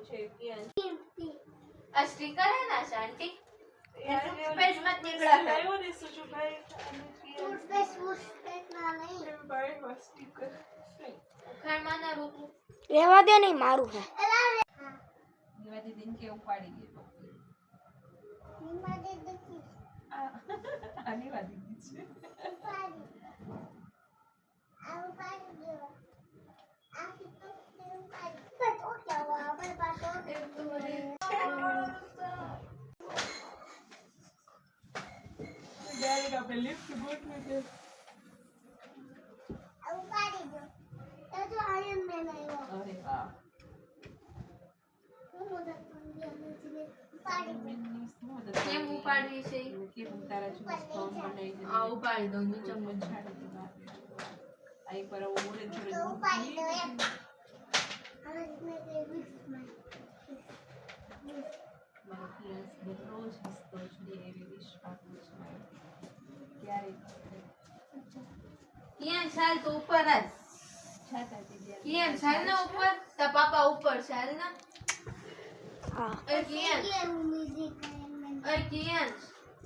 છે કિયાન આ સ્ટીકર હે ના શાંતિ यार टूथपेस्ट मत निकला है लायो ने सुजू भाई टूथपेस्ट ना नहीं भाई स्टिकर ઉખાડ માના રૂપ રહેવા દે નહીં મારું છે નિવાજી દિન કે ઉપાડી ગયો નિમાદે દેખી આની વાદી છે ઉપાડી આ ઉપાડી ગયો આ તો ઉપાડી બટ ઓ क्या हुआ पर बात डायरेक्ट अपने लिफ्ट बोट में थे उपाड़ी गयो तो आयरन मैन आयो अरे वाह હું મદદ કરી મને ઉપાડી કેમ ઉપાડવી છે કે તારા જો સ્ટોન બનાવી દે આ ઉપાડી દઉં નીચે ચમચ છાડી દે આઈ પર वो मोरे તો थोड़े ઉપાડી દો એમ હવે મેં તે વિક્સ માં મારો પ્લસ દરરોજ હસતો જ દે એવી વિશ આપું છું ક્યારે કિયાન ચાલ તો ઉપર જ છાતા દીદી કિયાન ચાલ ના ઉપર તા પાપા ઉપર ચાલ ના હા એ કિયાન ये મ્યુઝિક એ કિયાન